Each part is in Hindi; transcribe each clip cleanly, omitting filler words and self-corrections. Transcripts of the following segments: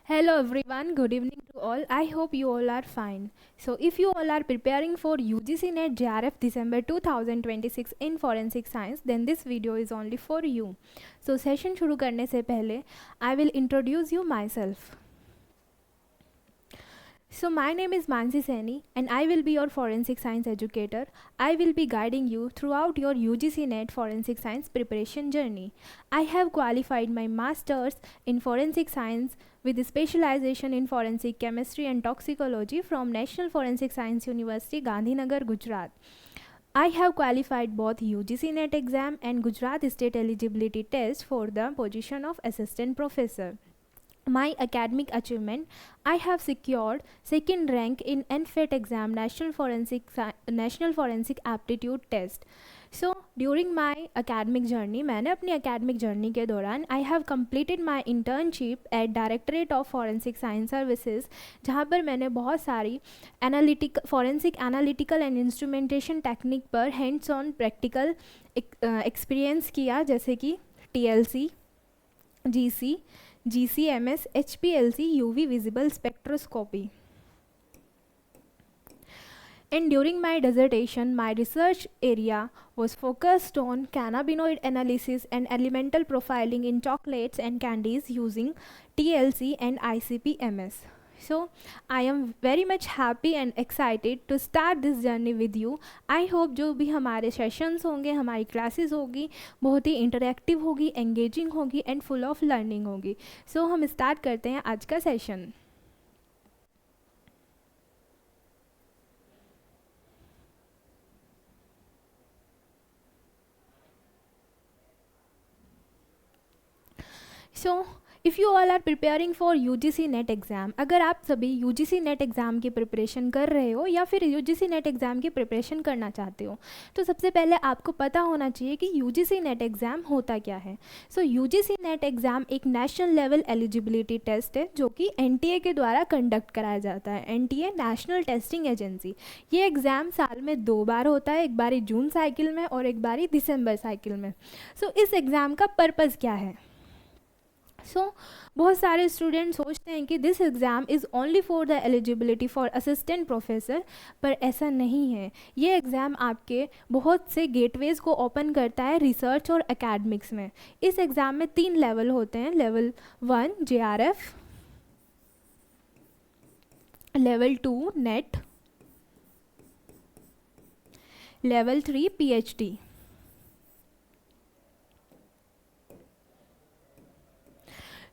Hello everyone, good evening to all. I hope you all are fine. So, if you all are preparing for UGC NET JRF December 2026 in Forensic Science, then this video is only for you. So, session शुरू करने से पहले I will introduce you myself. So, my name is Mansi Saini and I will be your forensic science educator. I will be guiding you throughout your UGC NET forensic science preparation journey. I have qualified my masters in forensic science with specialization in forensic chemistry and toxicology from National Forensic Science University, Gandhinagar, Gujarat. I have qualified both UGC NET exam and Gujarat State Eligibility Test for the position of assistant professor. My academic achievement: I have secured second rank in NFET exam, National Forensic Aptitude Test. So during my academic journey, मैंने अपनी academic journey के दौरान I have completed my internship at Directorate of Forensic Science Services, जहाँ पर मैंने बहुत सारी forensic analytical and instrumentation technique पर hands on practical experience किया, जैसे कि TLC, GC, GCMS, HPLC, UV visible spectroscopy. And during my dissertation, my research area was focused on cannabinoid analysis and elemental profiling in chocolates and candies using TLC and ICP-MS. So, I am very much happy and excited to start this journey with you. I hope जो भी हमारे सेशंस होंगे, हमारी क्लासेस होगी, बहुत ही इंटरैक्टिव होगी, एंगेजिंग होगी एंड फुल ऑफ लर्निंग होगी. सो हम स्टार्ट करते हैं आज का session. So, if you all are preparing for UGC NET exam, अगर आप सभी UGC नेट एग्ज़ाम की प्रिपरेशन कर रहे हो या फिर UGC नेट एग्ज़ाम की प्रिपरेशन करना चाहते हो, तो सबसे पहले आपको पता होना चाहिए कि UGC नेट एग्ज़ाम होता क्या है. सो UGC नेट एग्ज़ाम एक नेशनल लेवल एलिजिबिलिटी टेस्ट है जो कि NTA के द्वारा कंडक्ट कराया जाता है. NTA national testing agency. ये एग्ज़ाम साल में 2 बार होता है, एक बारी जून साइकिल में और एक बारी दिसंबर साइकिल में. सो इस एग्ज़ाम का पर्पज़ क्या है? बहुत सारे स्टूडेंट सोचते हैं कि this exam is only for the eligibility for assistant professor, पर ऐसा नहीं है. ये एग्ज़ाम आपके बहुत से गेटवेज़ को ओपन करता है रिसर्च और एकेडमिक्स में. इस एग्ज़ाम में 3 लेवल होते हैं. Level 1 JRF, level 2 NET, level 3 PhD.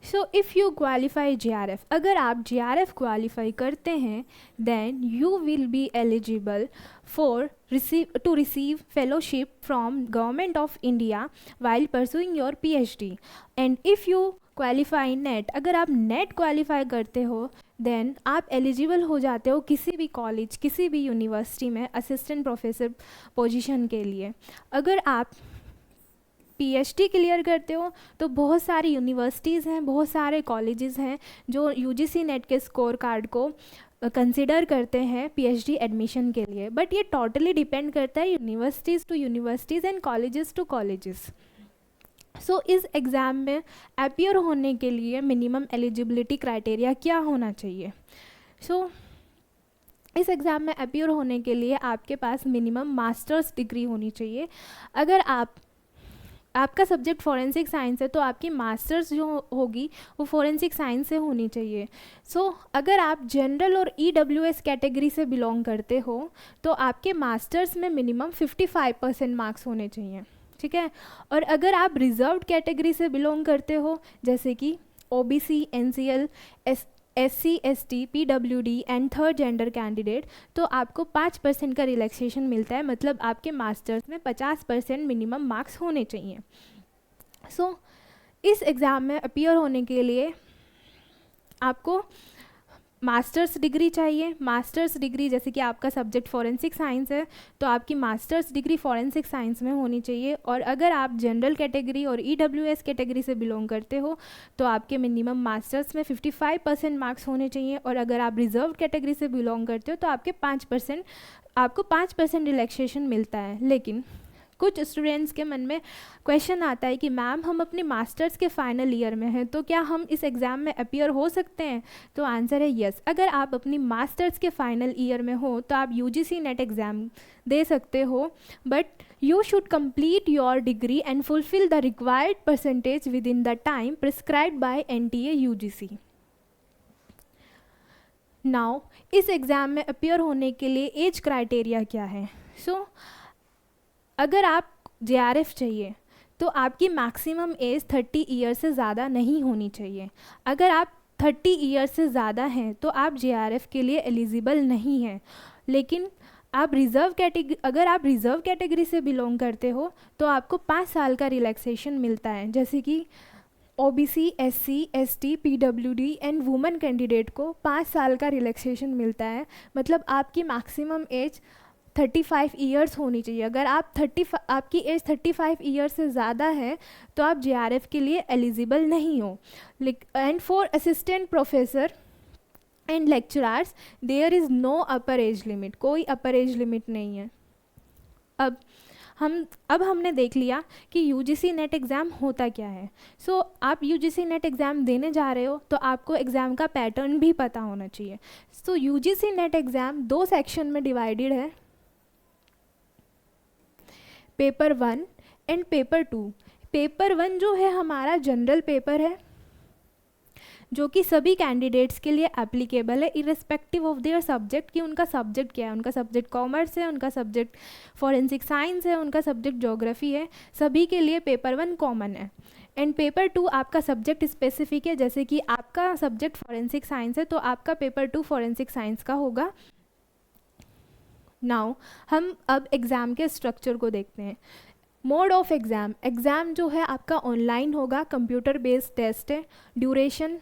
So if you qualify JRF, अगर आप JRF क्वालिफाई करते हैं, then you will be eligible for receive fellowship from government of India while pursuing your PhD. And if you qualify NET, अगर आप नेट क्वालिफाई करते हो, देन आप एलिजिबल हो जाते हो किसी भी कॉलेज, किसी भी यूनिवर्सिटी में असिस्टेंट प्रोफेसर पोजीशन के लिए. अगर आप PhD क्लियर करते हो तो बहुत सारी यूनिवर्सिटीज़ हैं, बहुत सारे कॉलेजेस हैं जो UGC नेट के स्कोर कार्ड को कंसिडर करते हैं PhD एडमिशन के लिए. बट ये टोटली डिपेंड करता है universities to universities and colleges to colleges. So इस एग्ज़ाम में अपीयर होने के लिए मिनिमम एलिजिबिलिटी क्राइटेरिया क्या होना चाहिए? सो इस एग्ज़ाम में अपीयर होने के लिए आपके पास मिनिमम मास्टर्स डिग्री होनी चाहिए. अगर आपका सब्जेक्ट फॉरेंसिक साइंस है तो आपकी मास्टर्स जो होगी वो फॉरेंसिक साइंस से होनी चाहिए. सो अगर आप जनरल और EWS कैटेगरी से बिलोंग करते हो तो आपके मास्टर्स में मिनिमम 55% मार्क्स होने चाहिए. ठीक है. और अगर आप रिजर्व्ड कैटेगरी से बिलोंग करते हो, जैसे कि OBC, NCL, SC, ST, PWD and third gender candidate, तो आपको 5% का रिलैक्सेशन मिलता है. मतलब आपके मास्टर्स में 50% मिनिमम मार्क्स होने चाहिए. सो इस एग्ज़ाम में अपीयर होने के लिए आपको मास्टर्स डिग्री चाहिए. मास्टर्स डिग्री, जैसे कि आपका सब्जेक्ट फॉरेंसिक साइंस है तो आपकी मास्टर्स डिग्री फॉरेंसिक साइंस में होनी चाहिए. और अगर आप जनरल कैटेगरी और EWS कैटेगरी से बिलोंग करते हो तो आपके मिनिमम मास्टर्स में 55% मार्क्स होने चाहिए. और अगर आप रिजर्व कैटेगरी से बिलोंग करते हो तो आपको 5% रिलैक्सेशन मिलता है. लेकिन कुछ स्टूडेंट्स के मन में क्वेश्चन आता है कि मैम हम अपनी मास्टर्स के फाइनल ईयर में हैं, तो क्या हम इस एग्ज़ाम में अपीयर हो सकते हैं? तो आंसर है यस। अगर आप अपनी मास्टर्स के फाइनल ईयर में हो तो आप यूजीसी नेट एग्ज़ाम दे सकते हो, but you should complete your degree and fulfill the required percentage within the time prescribed by NTA UGC. Now, इस एग्ज़ाम में अपियर होने के लिए एज क्राइटेरिया क्या है? अगर आप JRF चाहिए तो आपकी मैक्सिमम एज 30 ईयर से ज़्यादा नहीं होनी चाहिए। अगर आप 30 ईयर से ज़्यादा हैं तो आप JRF के लिए एलिजिबल नहीं हैं। लेकिन आप अगर आप रिज़र्व कैटेगरी से बिलोंग करते हो तो आपको 5 साल का रिलैक्सेशन मिलता है, जैसे कि OBC, SC, ST, PWD and women candidate को 5 साल का रिलैक्सेशन मिलता है। मतलब आपकी मैक्सिमम एज 35 ईयर्स होनी चाहिए। अगर आपकी एज 35 ईयर से ज़्यादा है तो आप JRF के लिए एलिजिबल नहीं हो। And for assistant professor and lecturers there is no upper age limit, कोई अपर एज लिमिट नहीं है। अब हमने देख लिया कि UGC नेट एग्ज़ाम होता क्या है। आप UGC नेट एग्ज़ाम देने जा रहे हो तो आपको एग्ज़ाम का पैटर्न भी पता होना चाहिए। UGC नेट एग्ज़ाम 2 सेक्शन में डिवाइडेड है, पेपर 1 एंड पेपर 2। पेपर 1 जो है हमारा जनरल पेपर है, जो कि सभी कैंडिडेट्स के लिए एप्लीकेबल है इर्रेस्पेक्टिव ऑफ देयर सब्जेक्ट, कि उनका सब्जेक्ट क्या है। उनका सब्जेक्ट कॉमर्स है, उनका सब्जेक्ट फॉरेंसिक साइंस है, उनका सब्जेक्ट ज्योग्राफी है, सभी के लिए पेपर 1 कॉमन है। एंड पेपर 2 आपका सब्जेक्ट स्पेसिफिक है, जैसे कि आपका सब्जेक्ट फॉरेंसिक साइंस है तो आपका पेपर 2 फॉरेंसिक साइंस का होगा। नाउ हम अब एग्ज़ाम के स्ट्रक्चर को देखते हैं। मोड ऑफ एग्ज़ाम जो है आपका ऑनलाइन होगा, कंप्यूटर बेस्ड टेस्ट है, ड्यूरेशन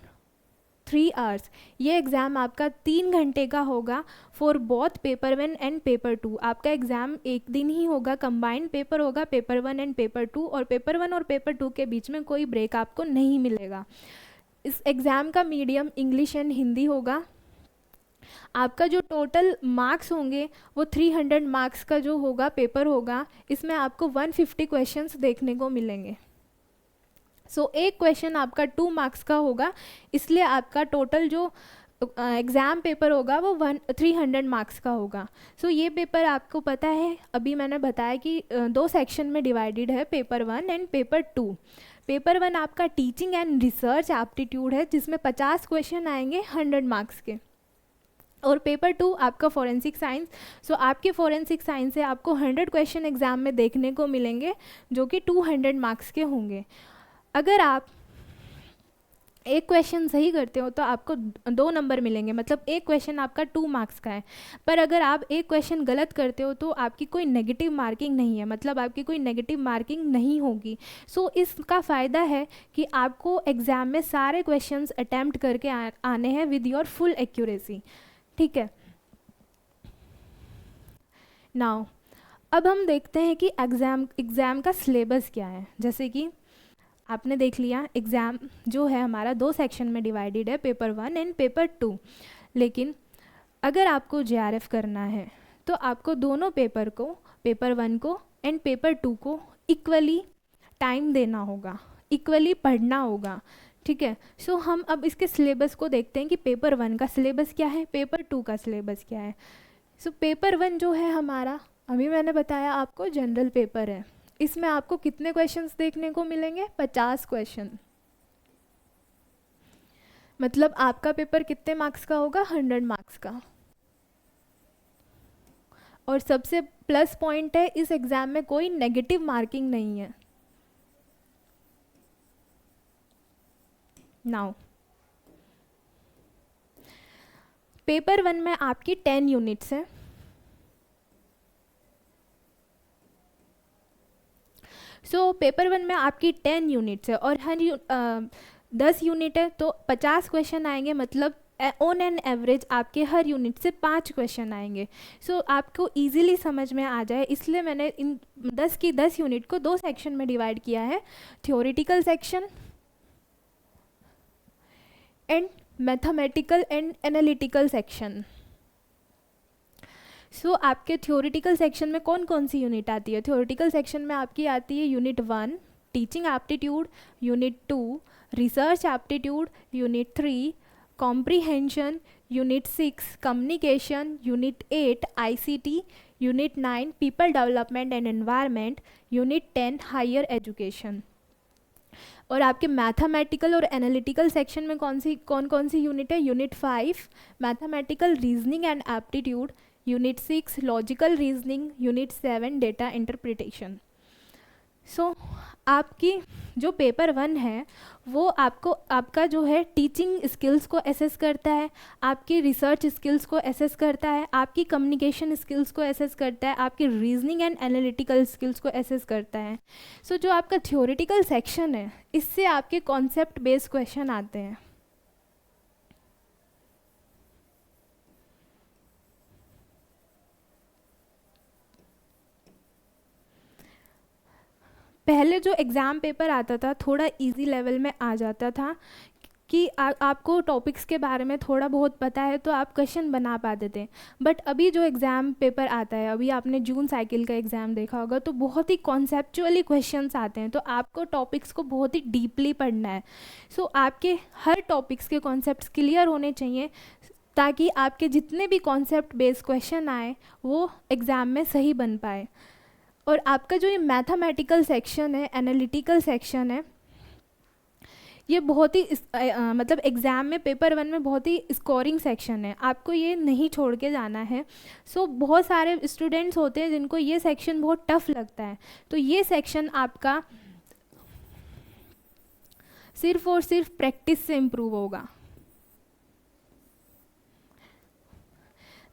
3 आवर्स। ये एग्ज़ाम आपका 3 घंटे का होगा for both paper 1 and paper 2। आपका एग्ज़ाम एक दिन ही होगा, कंबाइंड पेपर होगा पेपर 1 एंड पेपर 2, और पेपर 1 और पेपर 2 के बीच में कोई ब्रेक आपको नहीं मिलेगा। इस एग्ज़ाम का मीडियम इंग्लिश एंड हिंदी होगा। आपका जो टोटल मार्क्स होंगे वो 300 मार्क्स का जो होगा पेपर होगा, इसमें आपको 150 क्वेश्चंस देखने को मिलेंगे। एक क्वेश्चन आपका 2 मार्क्स का होगा, इसलिए आपका टोटल जो एग्ज़ाम पेपर होगा वो 300 मार्क्स का होगा। ये पेपर आपको पता है, अभी मैंने बताया कि 2 सेक्शन में डिवाइडेड है, पेपर 1 एंड पेपर 2। पेपर 1 आपका टीचिंग एंड रिसर्च एप्टीट्यूड है, जिसमें 50 क्वेश्चन आएंगे 100 मार्क्स के। और पेपर 2 आपका फॉरेंसिक साइंस। आपके फॉरेंसिक साइंस से आपको 100 क्वेश्चन एग्ज़ाम में देखने को मिलेंगे, जो कि 200 मार्क्स के होंगे। अगर आप एक क्वेश्चन सही करते हो तो आपको 2 नंबर मिलेंगे, मतलब एक क्वेश्चन आपका 2 मार्क्स का है। पर अगर आप एक क्वेश्चन गलत करते हो तो आपकी कोई नेगेटिव मार्किंग नहीं है, मतलब आपकी कोई नेगेटिव मार्किंग नहीं होगी। इसका फ़ायदा है कि आपको एग्ज़ाम में सारे क्वेश्चंस अटैम्प्ट करके आने हैं विद योर फुल एक्यूरेसी। ठीक है। नाउ अब हम देखते हैं कि एग्ज़ाम का सिलेबस क्या है। जैसे कि आपने देख लिया एग्ज़ाम जो है हमारा 2 सेक्शन में डिवाइडेड है, पेपर 1 एंड पेपर 2। लेकिन अगर आपको JRF करना है तो आपको दोनों पेपर को, पेपर 1 को एंड पेपर 2 को इक्वली टाइम देना होगा, इक्वली पढ़ना होगा। ठीक है। हम अब इसके सिलेबस को देखते हैं कि पेपर 1 का सिलेबस क्या है, पेपर 2 का सिलेबस क्या है। पेपर 1 जो है हमारा, अभी मैंने बताया आपको जनरल पेपर है, इसमें आपको कितने क्वेश्चंस देखने को मिलेंगे? 50 क्वेश्चन। मतलब आपका पेपर कितने मार्क्स का होगा? 100 मार्क्स का। और सबसे प्लस पॉइंट है, इस एग्ज़ाम में कोई नेगेटिव मार्किंग नहीं है। नाउ पेपर 1 में आपकी 10 यूनिट्स है। पेपर 1 में आपकी 10 यूनिट्स है और हर 10 यूनिट है तो 50 क्वेश्चन आएंगे, मतलब ऑन एन एवरेज आपके हर यूनिट से 5 क्वेश्चन आएंगे। आपको इजीली समझ में आ जाए इसलिए मैंने इन 10 यूनिट को 2 सेक्शन में डिवाइड किया है, theoretical section and mathematical and analytical section. आपके थ्योरेटिकल सेक्शन में कौन कौन सी यूनिट आती है? थ्योरेटिकल सेक्शन में आपकी आती है unit 1 teaching aptitude, unit 2 research aptitude, unit 3 comprehension, unit 6 communication, unit 8 ICT, unit 9 people development and environment, unit 10 higher education. और आपके मैथमेटिकल और एनालिटिकल सेक्शन में कौन कौन सी यूनिट है? Unit 5 mathematical reasoning and aptitude, unit 6 logical reasoning, unit 7 data interpretation. आपकी जो पेपर 1 है वो आपका जो है टीचिंग स्किल्स को एसेस करता है, आपकी रिसर्च स्किल्स को एसेस करता है, आपकी कम्युनिकेशन स्किल्स को एसेस करता है, आपकी रीजनिंग एंड एनालिटिकल स्किल्स को एसेस करता है। जो आपका थ्योरेटिकल सेक्शन है इससे आपके कॉन्सेप्ट बेस्ड क्वेश्चन आते हैं। पहले जो एग्ज़ाम पेपर आता था थोड़ा इजी लेवल में आ जाता था कि आपको टॉपिक्स के बारे में थोड़ा बहुत पता है तो आप क्वेश्चन बना पाते थे। बट अभी जो एग्ज़ाम पेपर आता है, अभी आपने जून साइकिल का एग्ज़ाम देखा होगा, तो बहुत ही कॉन्सेप्चुअली क्वेश्चंस आते हैं, तो आपको टॉपिक्स को बहुत ही डीपली पढ़ना है। आपके हर टॉपिक्स के कॉन्सेप्ट्स क्लियर होने चाहिए ताकि आपके जितने भी कॉन्सेप्ट बेस्ड क्वेश्चन आए वो एग्ज़ाम में सही बन पाए। और आपका जो ये मैथमेटिकल सेक्शन है, एनालिटिकल सेक्शन है, ये बहुत ही मतलब एग्ज़ाम में पेपर 1 में बहुत ही स्कोरिंग सेक्शन है, आपको ये नहीं छोड़ के जाना है। बहुत सारे स्टूडेंट्स होते हैं जिनको ये सेक्शन बहुत टफ लगता है, तो ये सेक्शन आपका सिर्फ और सिर्फ प्रैक्टिस से इम्प्रूव होगा।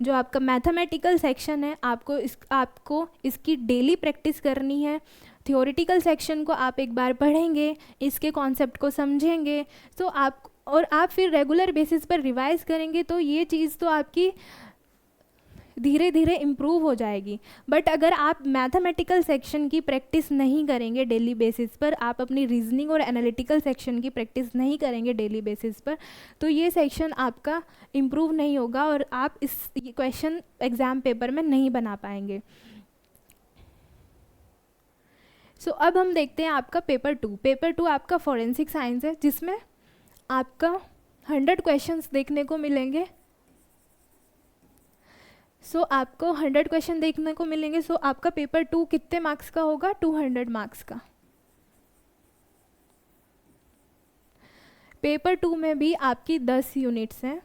जो आपका मैथमेटिकल सेक्शन है आपको इसकी डेली प्रैक्टिस करनी है। थ्योरेटिकल सेक्शन को आप एक बार पढ़ेंगे, इसके कॉन्सेप्ट को समझेंगे, आप फिर रेगुलर बेसिस पर रिवाइज करेंगे तो ये चीज़ तो आपकी धीरे धीरे इम्प्रूव हो जाएगी। बट अगर आप मैथमेटिकल सेक्शन की प्रैक्टिस नहीं करेंगे डेली बेसिस पर, आप अपनी रीजनिंग और एनालिटिकल सेक्शन की प्रैक्टिस नहीं करेंगे डेली बेसिस पर, तो ये सेक्शन आपका इम्प्रूव नहीं होगा और आप इस क्वेश्चन एग्ज़ाम पेपर में नहीं बना पाएंगे। अब हम देखते हैं आपका पेपर 2। पेपर 2 आपका फॉरेंसिक साइंस है जिसमें आपका 100 क्वेश्चंस देखने को मिलेंगे। आपको 100 क्वेश्चन देखने को मिलेंगे। आपका पेपर 2 कितने मार्क्स का होगा? 200 मार्क्स का। पेपर 2 में भी आपकी 10 यूनिट्स हैं,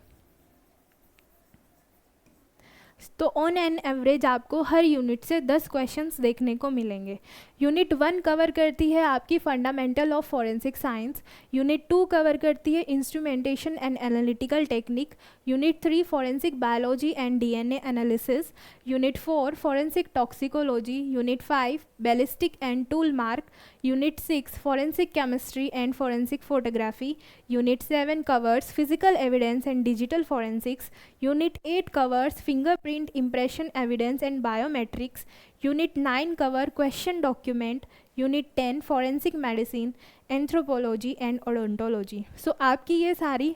तो ऑन एन एवरेज आपको हर यूनिट से 10 क्वेश्चंस देखने को मिलेंगे। यूनिट 1 कवर करती है आपकी fundamental of forensic science, unit 2 cover करती है instrumentation and analytical technique, unit 3 forensic biology and DNA analysis, unit 4 forensic toxicology, unit 5 ballistic and tool mark, unit 6 forensic chemistry and forensic photography, unit 7 covers physical evidence and digital forensics, unit 8 covers fingerprint impression evidence and biometrics, unit 9 cover question document, unit 10 forensic medicine, anthropology and odontology. आपकी ये सारी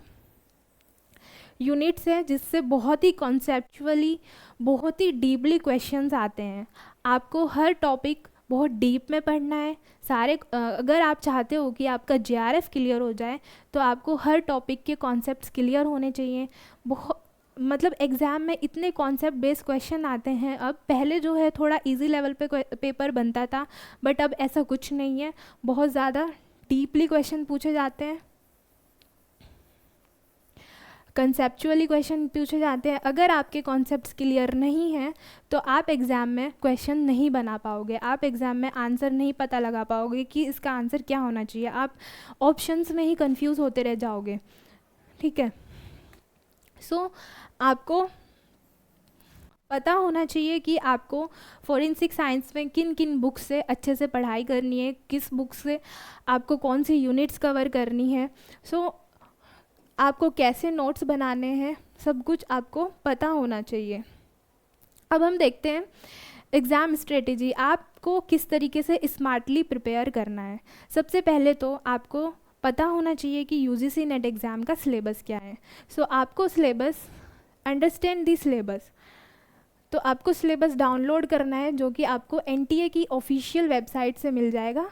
यूनिट्स हैं जिससे बहुत ही कॉन्सेप्चुअली, बहुत ही डीपली क्वेश्चंस आते हैं। आपको हर टॉपिक बहुत डीप में पढ़ना है। अगर आप चाहते हो कि आपका जेआरएफ क्लियर हो जाए तो आपको हर टॉपिक के कॉन्सेप्ट्स क्लियर होने चाहिए। मतलब एग्ज़ाम में इतने कॉन्सेप्ट बेस्ड क्वेश्चन आते हैं अब। पहले जो है थोड़ा इजी लेवल पे पेपर बनता था, बट अब ऐसा कुछ नहीं है, बहुत ज़्यादा डीपली क्वेश्चन पूछे जाते हैं, कंसेप्चुअली क्वेश्चन पूछे जाते हैं। अगर आपके कॉन्सेप्ट्स क्लियर नहीं हैं तो आप एग्ज़ाम में क्वेश्चन नहीं बना पाओगे, आप एग्ज़ाम में आंसर नहीं पता लगा पाओगे कि इसका आंसर क्या होना चाहिए, आप ऑप्शंस में ही कंफ्यूज होते रह जाओगे। ठीक है, आपको पता होना चाहिए कि आपको फॉरेंसिक साइंस में किन किन बुक्स से अच्छे से पढ़ाई करनी है, किस बुक से आपको कौन सी यूनिट्स कवर करनी है, आपको कैसे नोट्स बनाने हैं, सब कुछ आपको पता होना चाहिए। अब हम देखते हैं एग्ज़ाम स्ट्रेटेजी, आपको किस तरीके से स्मार्टली प्रिपेयर करना है। सबसे पहले तो आपको पता होना चाहिए कि यूजीसी नेट एग्ज़ाम का सिलेबस क्या है। आपको सिलेबस, अंडरस्टैंड दी सिलेबस। तो आपको सिलेबस डाउनलोड करना है, जो कि आपको एनटीए की ऑफिशियल वेबसाइट से मिल जाएगा।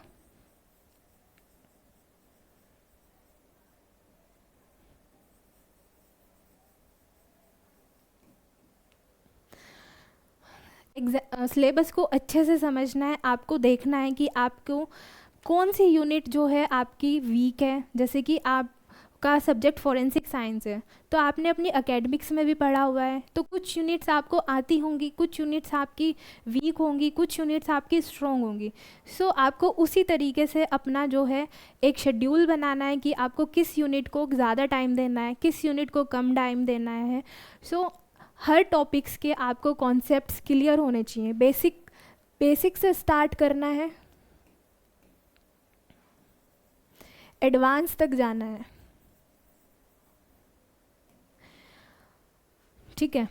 सिलेबस को अच्छे से समझना है, आपको देखना है कि आपको कौन सी यूनिट जो है आपकी वीक है। जैसे कि आपका सब्जेक्ट फॉरेंसिक साइंस है, तो आपने अपनी एकेडमिक्स में भी पढ़ा हुआ है, तो कुछ यूनिट्स आपको आती होंगी, कुछ यूनिट्स आपकी वीक होंगी, कुछ यूनिट्स आपकी स्ट्रॉन्ग होंगी। सो आपको उसी तरीके से अपना जो है एक शेड्यूल बनाना है कि आपको किस यूनिट को ज़्यादा टाइम देना है, किस यूनिट को कम टाइम देना है। सो हर टॉपिक्स के आपको कॉन्सेप्ट्स क्लियर होने चाहिए। बेसिक से स्टार्ट करना है, एडवांस तक जाना है, ठीक है।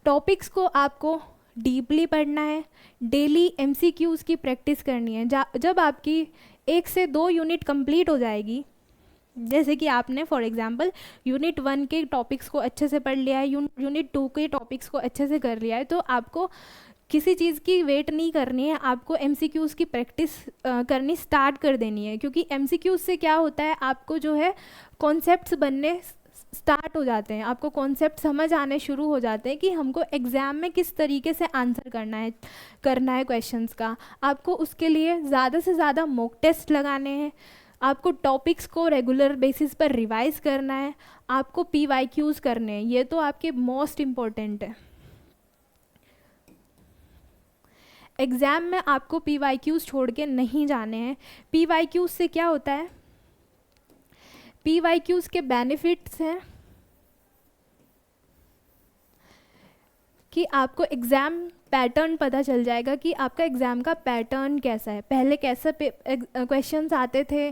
टॉपिक्स को आपको डीपली पढ़ना है, डेली एमसीक्यूज़ की प्रैक्टिस करनी है। जब आपकी 1 से 2 यूनिट कंप्लीट हो जाएगी, जैसे कि आपने फॉर एग्जांपल यूनिट 1 के टॉपिक्स को अच्छे से पढ़ लिया है, यूनिट 2 के टॉपिक्स को अच्छे से कर लिया है, तो आपको किसी चीज़ की वेट नहीं करनी है, आपको एमसीक्यूज़ की प्रैक्टिस करनी स्टार्ट कर देनी है। क्योंकि एमसीक्यूज़ से क्या होता है, आपको जो है कॉन्सेप्ट्स बनने स्टार्ट हो जाते हैं, आपको कॉन्सेप्ट समझ आने शुरू हो जाते हैं कि हमको एग्ज़ाम में किस तरीके से आंसर करना है क्वेश्चंस का। आपको उसके लिए ज़्यादा से ज़्यादा मॉक टेस्ट लगाने हैं, आपको टॉपिक्स को रेगुलर बेसिस पर रिवाइज करना है, आपको पीवाईक्यूज़ करने हैं। ये तो आपके मोस्ट इम्पॉर्टेंट है। एग्ज़ाम में आपको पीवाईक्यूज़ छोड़ के नहीं जाने हैं। पीवाईक्यूज़ से क्या होता है, पीवाईक्यूज़ के बेनिफिट्स हैं कि आपको एग्ज़ाम पैटर्न पता चल जाएगा कि आपका एग्ज़ाम का पैटर्न कैसा है, पहले कैसे क्वेश्चंस आते थे,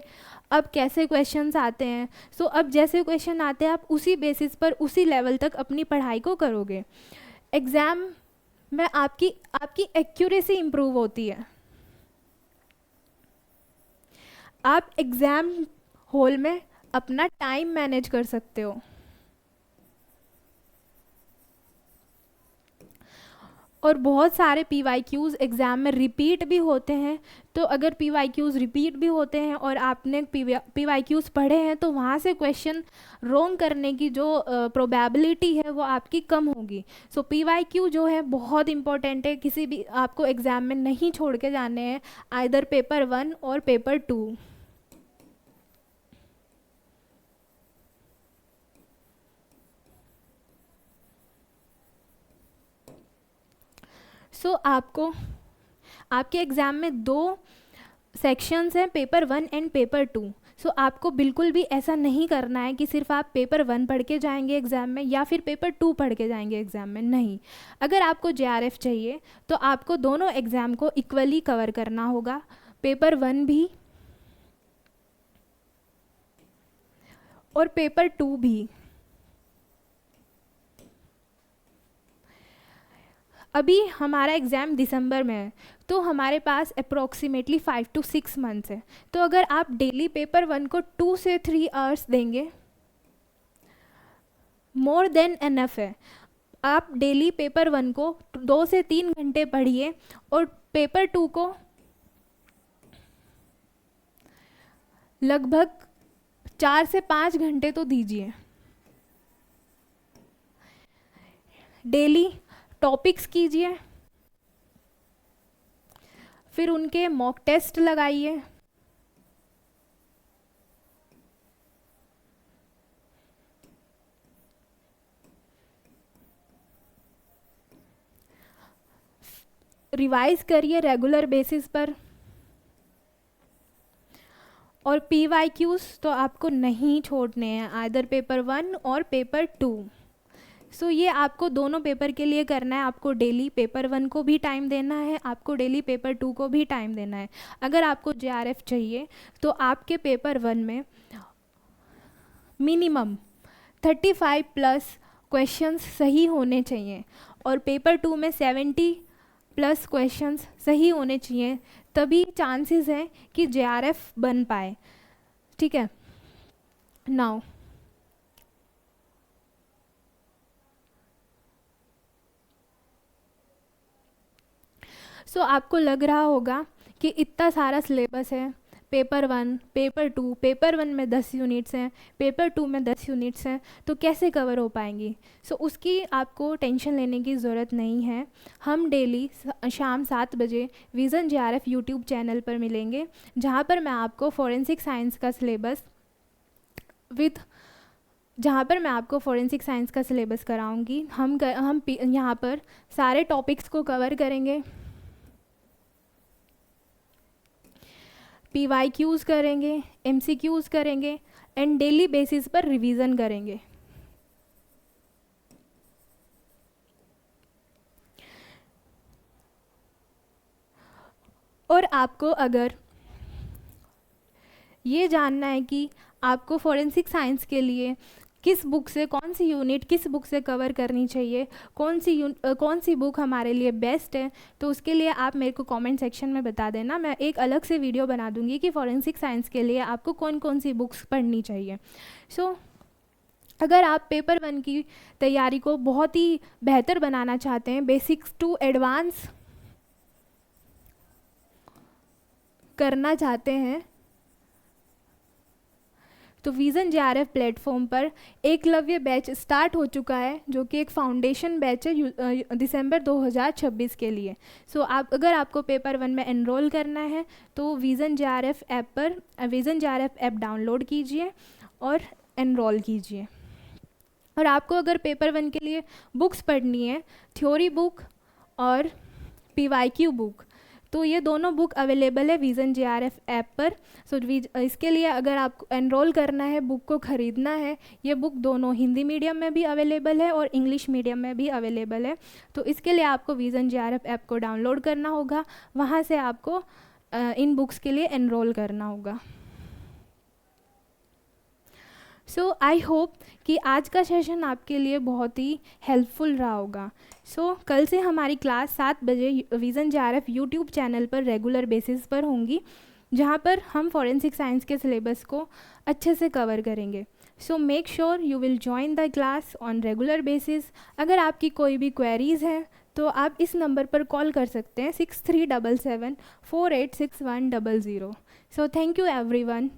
अब कैसे क्वेश्चंस आते हैं। सो अब जैसे क्वेश्चन आते हैं आप उसी बेसिस पर उसी लेवल तक अपनी पढ़ाई को करोगे। एग्ज़ाम में आपकी एक्यूरेसी इम्प्रूव होती है। आप एग्ज़ाम हॉल में अपना टाइम मैनेज कर सकते हो। और बहुत सारे पीवाईक्यूज़ एग्ज़ाम में रिपीट भी होते हैं, तो अगर पीवाईक्यूज़ रिपीट भी होते हैं और आपने पीवाईक्यूज़ पढ़े हैं, तो वहाँ से क्वेश्चन रोंग करने की जो प्रोबेबिलिटी है वो आपकी कम होगी। सो पीवाईक्यू जो है बहुत इंपॉर्टेंट है, किसी भी आपको एग्ज़ाम में नहीं छोड़ के जाने हैं, आइदर पेपर 1 और पेपर 2। सो आपके एग्ज़ाम में 2 सेक्शंस हैं, पेपर 1 एंड पेपर 2। सो आपको बिल्कुल भी ऐसा नहीं करना है कि सिर्फ आप पेपर 1 पढ़ के जाएंगे एग्ज़ाम में या फिर पेपर 2 पढ़ के जाएंगे एग्ज़ाम में। नहीं, अगर आपको जेआरएफ चाहिए तो आपको दोनों एग्ज़ाम को इक्वली कवर करना होगा, पेपर 1 भी और पेपर 2 भी। अभी हमारा एग्ज़ाम दिसंबर में है, तो हमारे पास अप्रोक्सीमेटली 5 to 6 मंथ्स है। तो अगर आप डेली पेपर 1 को 2 से 3 आवर्स देंगे, मोर देन एनफ है। आप डेली पेपर 1 को 2 से 3 घंटे पढ़िए और पेपर 2 को लगभग 4 से 5 घंटे तो दीजिए। डेली टॉपिक्स कीजिए, फिर उनके मॉक टेस्ट लगाइए, रिवाइज करिए रेगुलर बेसिस पर। और पीवाईक्यूज़ तो आपको नहीं छोड़ने हैं, आइदर पेपर 1 और पेपर 2। सो ये आपको दोनों पेपर के लिए करना है। आपको डेली पेपर 1 को भी टाइम देना है, आपको डेली पेपर 2 को भी टाइम देना है। अगर आपको जेआरएफ चाहिए तो आपके पेपर 1 में मिनिमम 35 प्लस क्वेश्चंस सही होने चाहिए और पेपर 2 में 70 प्लस क्वेश्चंस सही होने चाहिए, तभी चांसेस हैं कि जेआरएफ बन पाए। ठीक है, नाउ सो आपको लग रहा होगा कि इतना सारा सिलेबस है, पेपर 1, पेपर 2, पेपर 1 में 10 यूनिट्स हैं, पेपर 2 में 10 यूनिट्स हैं, तो कैसे कवर हो पाएंगी। सो उसकी आपको टेंशन लेने की ज़रूरत नहीं है। हम डेली शाम 7 बजे विज़न JRF यूट्यूब चैनल पर मिलेंगे, जहाँ पर मैं आपको फॉरेंसिक साइंस का सिलेबस कराऊंगी। हम यहाँ पर सारे टॉपिक्स को कवर करेंगे, PYQs करेंगे, MCQs करेंगे एंड डेली बेसिस पर रिवीजन करेंगे। और आपको अगर ये जानना है कि आपको फॉरेंसिक साइंस के लिए किस बुक से कौन सी यूनिट किस बुक से कवर करनी चाहिए, कौन सी बुक हमारे लिए बेस्ट है, तो उसके लिए आप मेरे को कमेंट सेक्शन में बता देना। मैं एक अलग से वीडियो बना दूंगी कि फॉरेंसिक साइंस के लिए आपको कौन कौन सी बुक्स पढ़नी चाहिए। सो अगर आप पेपर 1 की तैयारी को बहुत ही बेहतर बनाना चाहते हैं, बेसिक्स टू एडवांस करना चाहते हैं, तो विज़न JRF प्लेटफॉर्म पर एकलव्य बैच स्टार्ट हो चुका है, जो कि एक फाउंडेशन बैच है दिसंबर 2026 के लिए। सो अगर आपको पेपर 1 में एनरोल करना है तो विज़न JRF ऐप डाउनलोड कीजिए और एनरोल कीजिए। और आपको अगर पेपर 1 के लिए बुक्स पढ़नी है, थ्योरी बुक और PYQ बुक, तो ये दोनों बुक अवेलेबल है विज़न JRF ऐप पर। सो इसके लिए अगर आपको एनरोल करना है, बुक को ख़रीदना है, ये बुक दोनों हिंदी मीडियम में भी अवेलेबल है और इंग्लिश मीडियम में भी अवेलेबल है। तो इसके लिए आपको विज़न JRF ऐप को डाउनलोड करना होगा, वहाँ से आपको इन बुक्स के लिए एनरोल करना होगा। सो आई होप कि आज का सेशन आपके लिए बहुत ही हेल्पफुल रहा होगा। सो कल से हमारी क्लास 7 बजे विज़न JRF यूट्यूब चैनल पर रेगुलर बेसिस पर होंगी, जहाँ पर हम फॉरेंसिक साइंस के सिलेबस को अच्छे से कवर करेंगे। So make sure you will join the class on regular basis. अगर आपकी कोई भी क्वेरीज़ हैं तो आप इस नंबर पर कॉल कर सकते हैं 6377 486100। So thank you everyone.